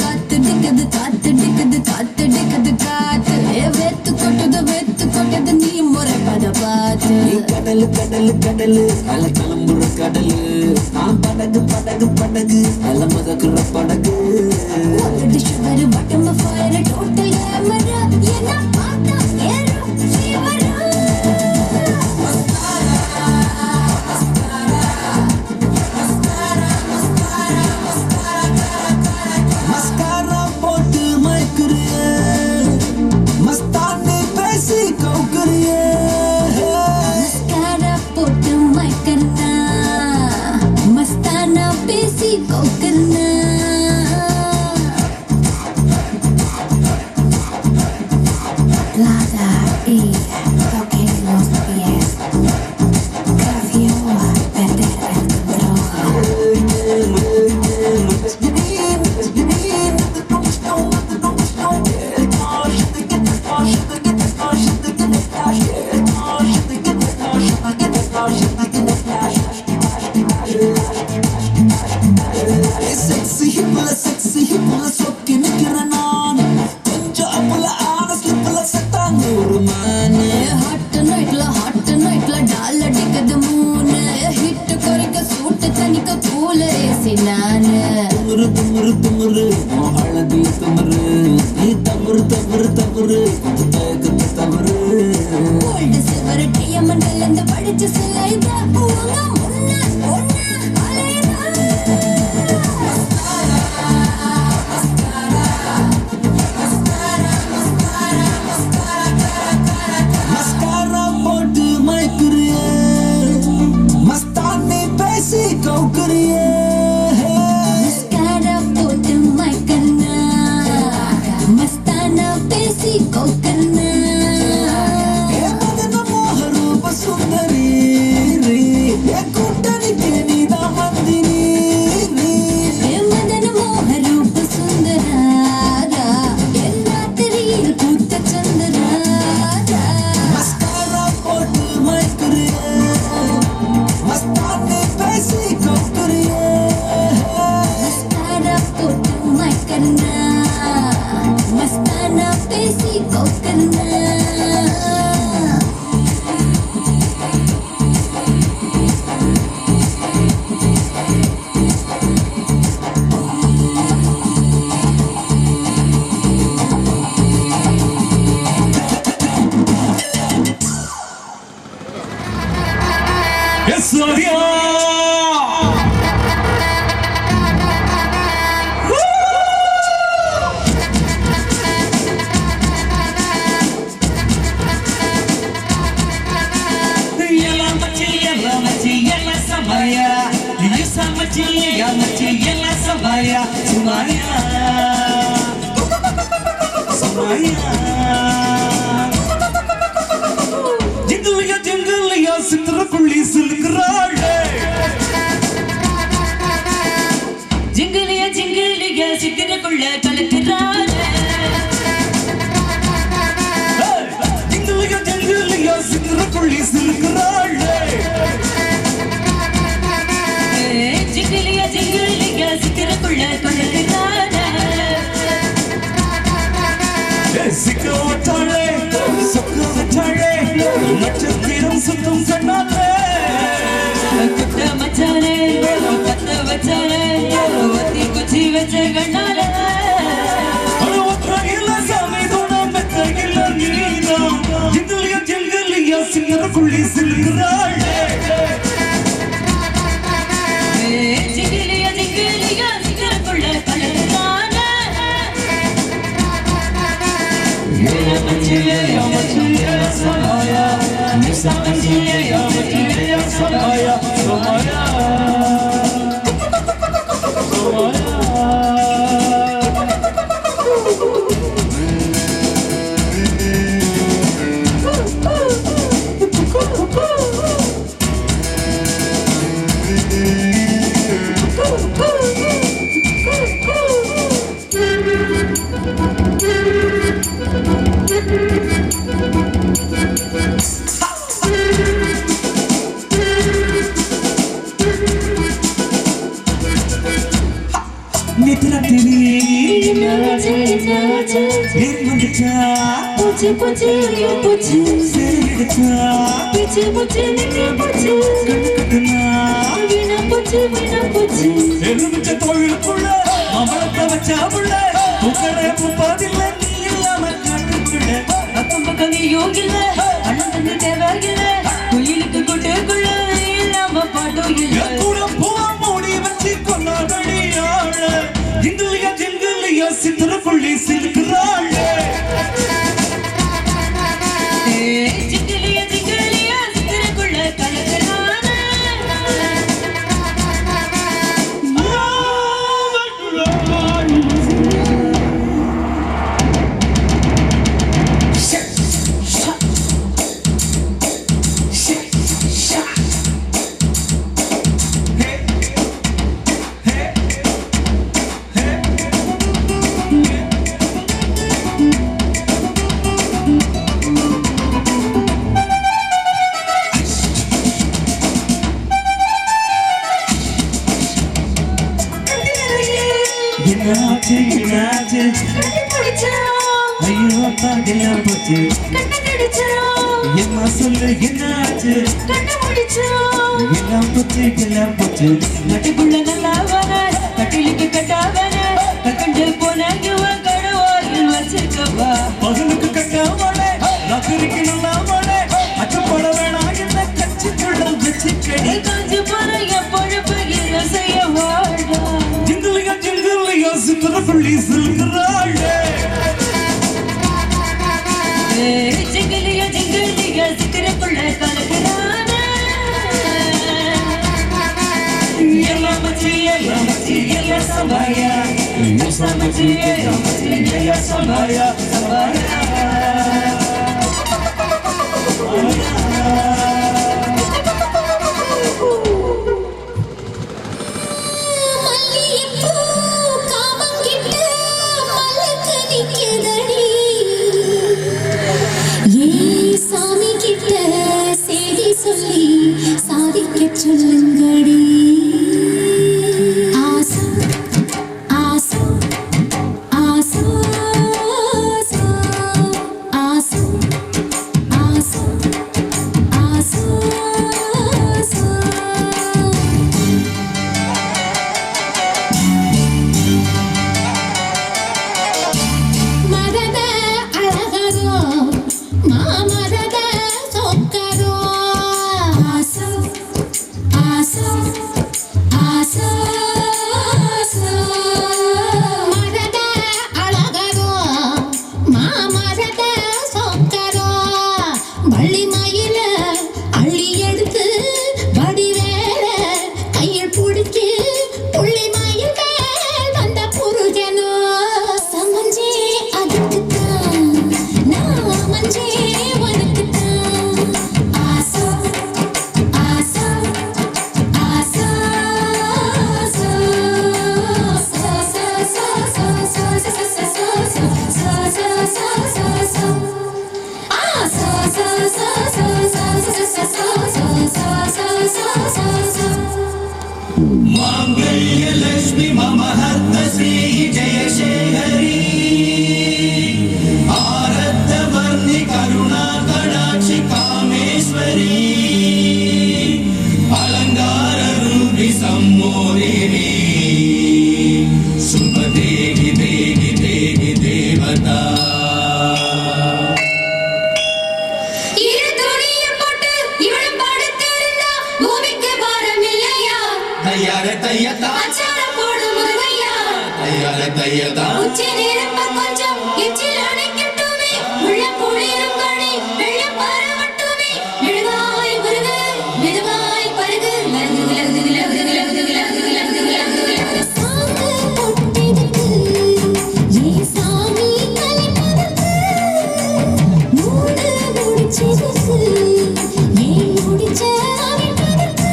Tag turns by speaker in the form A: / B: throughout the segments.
A: காத்தடிக்குது காத்தடிக்குது காத்தடிக்குது காத்து வெத்து கொட்டது நீ முறைப்பத பார்த்து
B: கடலு கடலு கடலு அல கிளம்புற கடலு நான் படகு படகு படகு அல மதக்குற படகு
A: சுகர் பட்டம் ஃபயர் டோட்டல் கேமரா என்ன பார்த்தா ஏறும் ஃபீவர்
B: மஸ்காரா போட்டு மயக்குறிய மஸ்தானே பேசி கவுக்குறிய
A: மஸ்காரா போட்டு மயக்கறனா மஸ்தானா பேசி கவுக்கறனா Lada y toque los pies. Curfew, perder el control.
B: Sexy hipula சொக்கி நிக்கிற நான் கொஞ்சம் அப்பல ஆன ஸ்லிப்ல செத்தாங்க ஒரு மானு
A: Hot nightல டால் அடிக்குது மூணு ஹிட் குறைக்க சூட்டு தனிக்க கூல ஏசி நானு
B: துமுறு அழகிய துமுறு நீ தவறு தவறு
A: கோல்டு சில்வர் டைமண்ட் கலந்து படிச்சு சிலைதா உங்க முன்ன ஒண்ணு அலைதா
B: மஸ்காரா போட்டு மயக்குறிய மஸ்தானே பேசி கவுக்குறிய
A: மஸ்காரா போட்டு மயக்கறனா மஸ்தானா பேசி கவுக்கறனா
B: மதன மோக ரூப சுந்தரி கூட்டணிக்கு நீதான் மந்திரி
A: மதன மோக ரூப சுந்தராரா எல்லாத்திரியில் கூத்த சந்திராரா
B: மஸ்காரா போட்டு மயக்குறிய மஸ்தானே பேசி கவுக்குறிய
A: மஸ்காரா போட்டு மயக்கறனா மஸ்தானா பேசி கவுக்கறனா
C: Yes, Nadia! ஜிங்கலியா சித்திரக்குள்ளி சிலுக்குறாளே
A: ஜிங்கலியா சித்திரக்குள்ள கலக்குறாளே
C: ஜிங்கலியா சித்திரக்குள்ளி சிலுக்குறாளே
A: ஜிங்கலியா சித்திரக்குள்ள கலக்குறாளே
C: சிக்க வச்சாளே சொக்க வச்சாளே நட்சத்திரம் சுத்தம் கண்ணாலே
A: குட்ட மச்சானே கத்த வச்சானே ஒத்தி குச்சி வச்ச கண்ணாலே
C: சாமி தோணாம் மெத்தகில்ல நீதான் ஜிங்கலியா சித்திரக்குள்ளி சிலுக்குறாளே
A: ஜிங்கலியா சித்திரக்குள்ள கலக்குறாளே
C: Samaya ஏறி வந்துச்சா
A: பூச்சி பூச்சி பூச்சி
C: சேரிடுச்சா
A: பூச்சி பூச்சி பூச்சி
C: கட்டு கட்டுனா
A: வீணா பூச்சி வீணா பூச்சி
C: எலுமிச்ச தொழிலுக்குள்ள மமளத்தை வச்சா புள்ள உக்கடை முப்பாதில்லை நீ இல்லாம காட்டுக்குள்ள
A: அக்கம் பக்கம் யோகில்ல அண்ணன் தண்ணி தேவையில்ல குயிலுக்கு கூட்டுக்குள்ள இல்லாம பாட்டும் இல்ல
C: கூட போவா மூடி வச்சு கொண்டாடியாள இங்கிலியா ஜிங்கிலியா சித்திரக்குள்ளி சிலுக்குறாள்
A: ஜிங்கிலியா ஜிங்கிலியா சித்திரக்குள்ள கலக்குறான
C: என்னாச்சு என்னாச்சு ஐயோ தாண்டில போச்சு என்ன சொல்லு என்னாச்சு எல்லாம் போச்சு எல்லாம் போச்சு
A: நட்டுக்குள்ள நல்லா வர கட்டிலுக்கு கட்டாவன கண்டு போனாங்க கடவாயில் வச்சிருக்கவா
C: பகலுக்கு கட்டாமலே ராத்திரிக்கு நல்லாமலே அச்சப்பட வேணாம் என்ன கட்சிக்குள்ள வச்சுக்கடி
A: காஞ்சு போன என் பொழப்பு என்ன செய்ய வாழா
C: ஜிங்கிலியா ஜிங்கிலியா சித்திரக்குள்ளி சிலுக்குறாள்
A: ஜிங்கிலியா ஜிங்கிலியா சித்திரக்குள்ள கலக்குறான எல்லாம் மச்சி எல்லாம் சபாயா மச்சி எல்லாம் சபாயா சபாயா
D: சொல்லுங்கடி ஆசா ஆசா ஆசா ஆசா ஆசா ஆசா மரத அழகரோ மாமரத சொக்கரோ ஆசா ஆசா ஆசா மரத அழகரோ மாமரத சொக்கரோ வள்ளி மயில அள்ளி எடுத்து வடிவேல கையில் பிடிச்சு புள்ளி மயில் மேல் வந்த புருஜனோ சமஞ்சே அதுக்குத்தான் நான் மஞ்சே உனக்குத்தான் ஆசா ஆசா ஆசா
B: மாங்கல்ய லட்சுமி மம ஹர்த்த ஸ்ரீ ஜெயசேகரி ஆரத்த வர்ணி கருணா கடாட்சி காமேஸ்வரி அலங்கார ரூபி சம்மோதினி சுப தேவி தேவி தேவி தேவதா
D: இரு துணிய போட்டு இவளும் படுத்திருந்தா பூமிக்கு பாரம் இல்லையா
B: தையார தையதா
D: அச்சாரம் போடு முருகையா
B: தையார தையதா
D: உச்சி நிரப்ப கொஞ்சம் எச்சில் அணைக்கட்டுமே உள்ள குளிரும் கணி வெள்ளம் பரவட்டுமே மெழுகாய் முருகு மெதுவாய் பருகு லகு லகு லகு லகு லகு லகு லகு சாந்து பொட்டெடுத்து ஏ சாமி கலைப்பதற்கு மூடு முடிச்சதுக்கு ஏ முடிச்ச அமைப்பதற்கு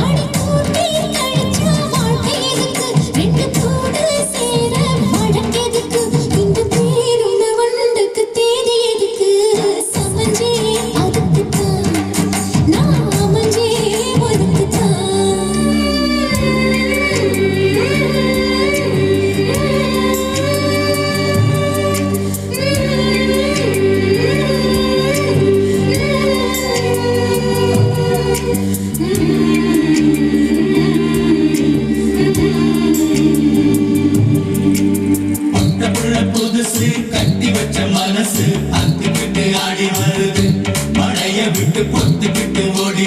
D: அடி கூட்டி கழிச்சா வாழ்க்கை எதுக்கு ரெண்டு கூடு சேர வழக்கெதுக்கு இந்த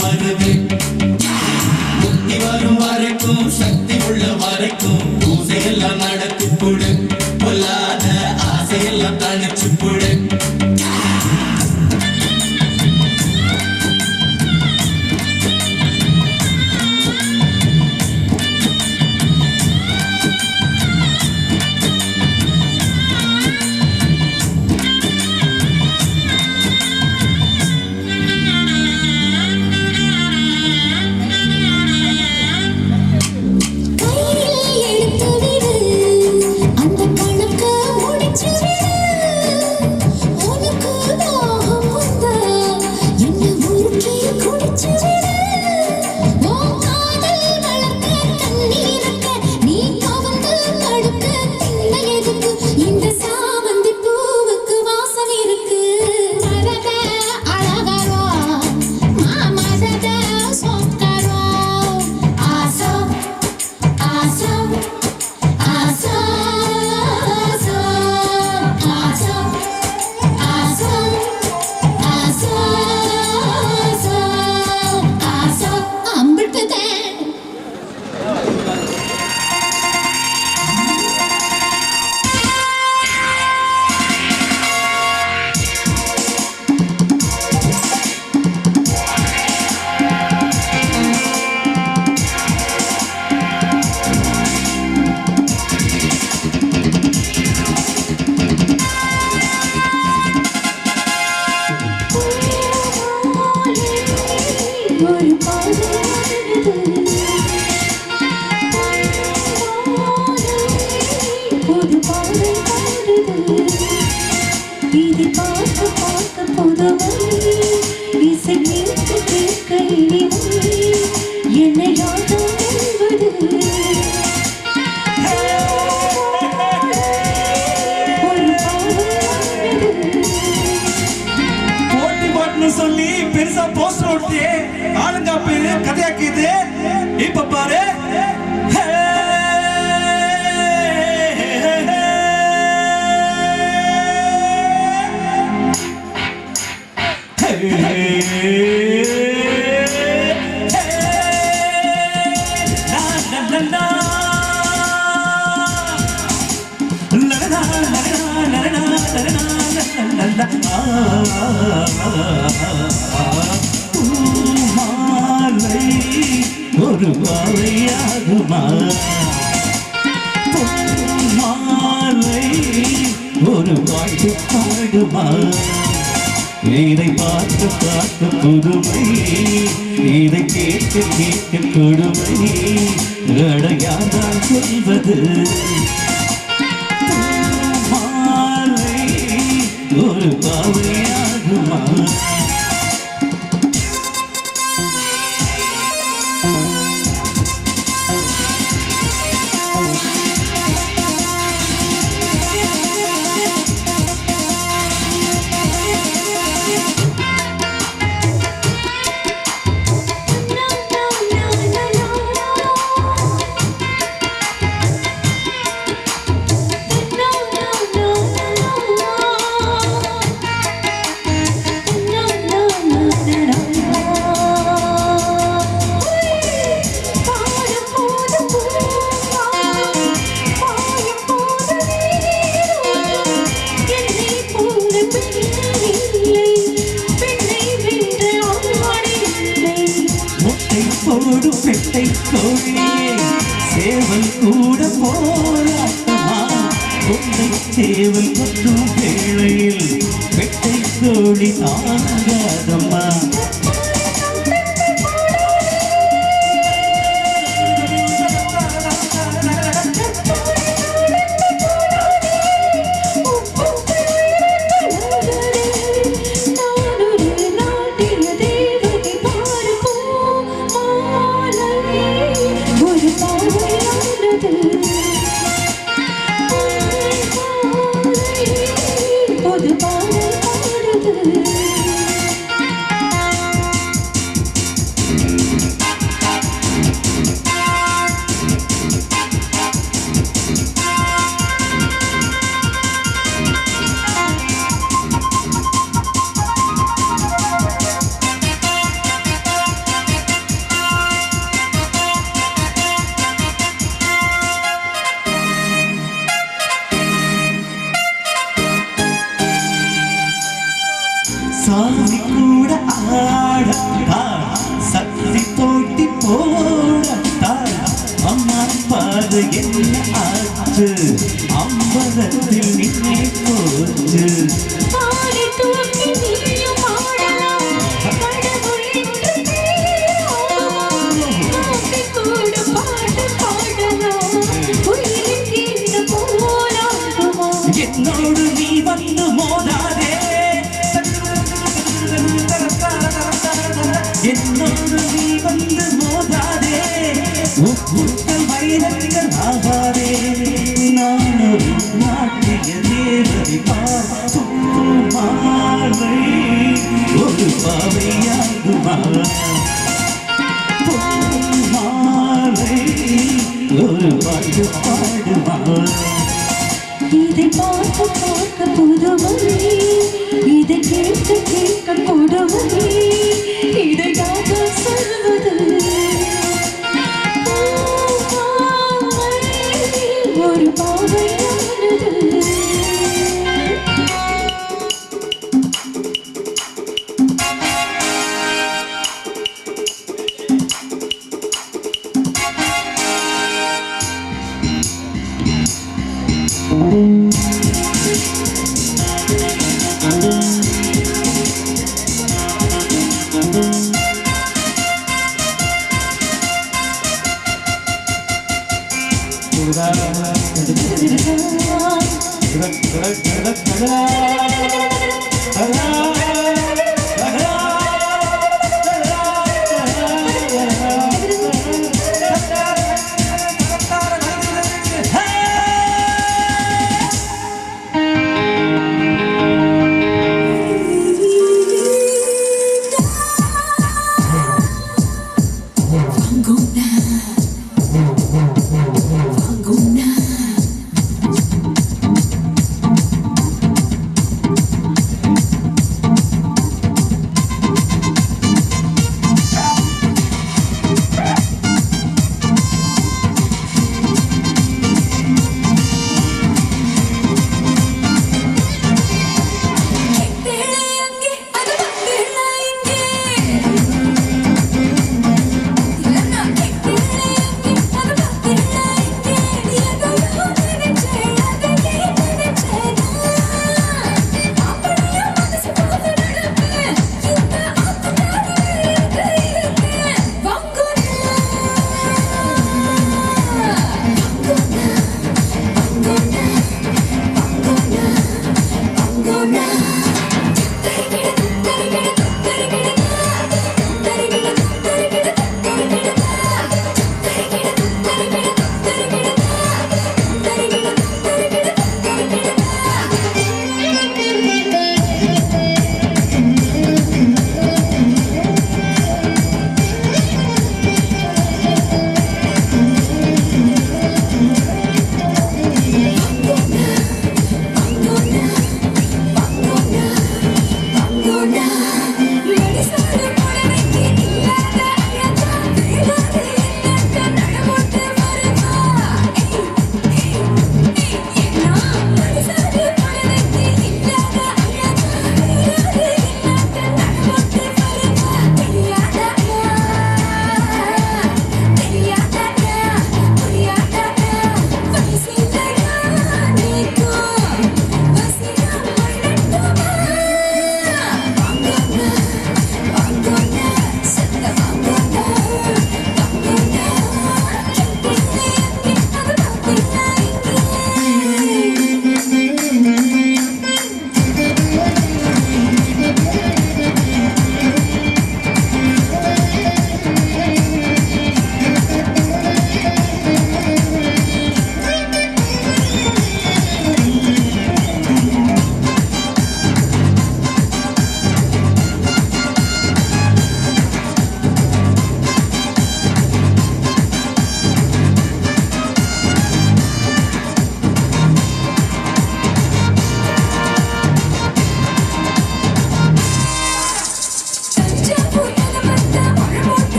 C: வருது முக்தி வரும் வரைக்கும் சக்தி உள்ள வரைக்கும் பூசையெல்லாம் நடத்தி போடு பொல்லாத ஆசையெல்லாம் தனிச்சு போடு சொல்லி பெருசா போஸ்டர் ஓட்டி ஆளுங்க பேரு கதையாக்கிது இப்ப பாரு ஒரு வாழையாகுமா மாலை ஒரு வாழ்க்கை பாடுமா இதை பார்த்து பார்த்து புதுமை இதை கேட்க கேட்க கொடுமை அடையாதான் சொல்வது மாலை ஒரு பாவையாகுமா பெட்டை கோழியே சேவல் கூட போராட்டமா கொண்டை சேவல் கொட்டும் வேளையில் பெட்டை கோழி தாங்காதம்மா அது என்ன ஆச்சு அம்பலத்தில் நின்னே போச்சு
D: பாடி தூக்கி நீயும் பாடலாம் கடவுள் என்று காக்கை கூட பாட்டு பாடலாம் உயிரின் இந்த போலாகுமா
C: என்னோடு நீ வந்து மோதாதே என்னோடு நீ வந்து மோதாதே உப்புக்கள் வைரங்கள் ஆகாதே நான் ஒரு நாட்டிய தேவதை மாலை ஒரு பாவையாகுமா மாலை ஒரு பாட்டு பாடுமா
D: இதை பார்க்க பார்க்க புதுமை இதை கேட்க கேட்க கொடுமை இதை யார் சொல்வது ஒரு பாவையானது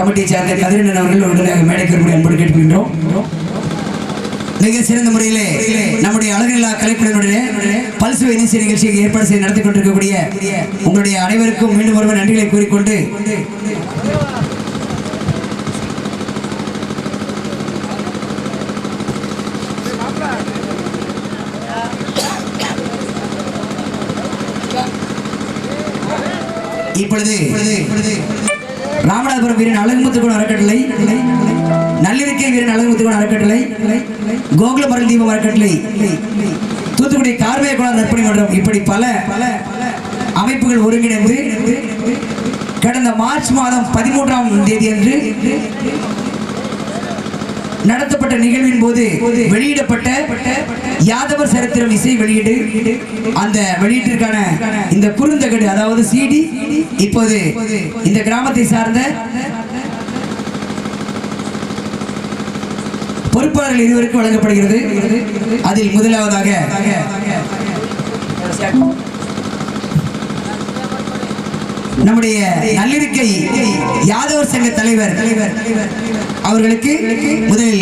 E: கமிட்டியை சேர்ந்த கதிரண்ணன் அவர்கள் உடனடியாக மேடைக்கு வரும்படி அன்போடு கேட்டுக்கொள்கின்றோம். மிக சிறந்த முறையிலே நம்முடைய அழகில்லா கலைக்குழுவினுடைய பல்சுவை இசை நிகழ்ச்சியை ஏற்பாடு செய்து நடத்தி கொண்டிருக்கக்கூடிய உங்களுடைய அனைவருக்கும் மீண்டும் ஒருவர் நன்றிகளை கூறிக்கொண்டு இப்பொழுது ராமநாதபுரம் வீரன் அழகுமுத்துக்குள் அறக்கட்டளை, நல்லிருக்கை வீரன் அழகுமுத்துக்குள் அறக்கட்டளை, கோகுலம் அருள் தீபம் அறக்கட்டளை, தூத்துக்குடி கார்மேய குளம் நற்பணி மன்றம், இப்படி பல அமைப்புகள் ஒருங்கிணைந்து கடந்த மார்ச் மாதம் 13ஆம் தேதி அன்று நடத்தப்பட்ட நிகழ்வின் போது வெளியிடப்பட்ட யாதவர் சரித்திரம் இசை வெளியீடு, அந்த வெளியீட்டிற்கான இந்த குறுந்தகடு அதாவது CD இப்போது இந்த கிராமத்தை சார்ந்த பொறுப்பாளர்கள் இருவருக்கு வழங்கப்படுகிறது. அதில் முதலாவதாக நம்முடைய நல்லிருக்கை யாதவர் சங்க தலைவர் அவர்களுக்கு முதலில்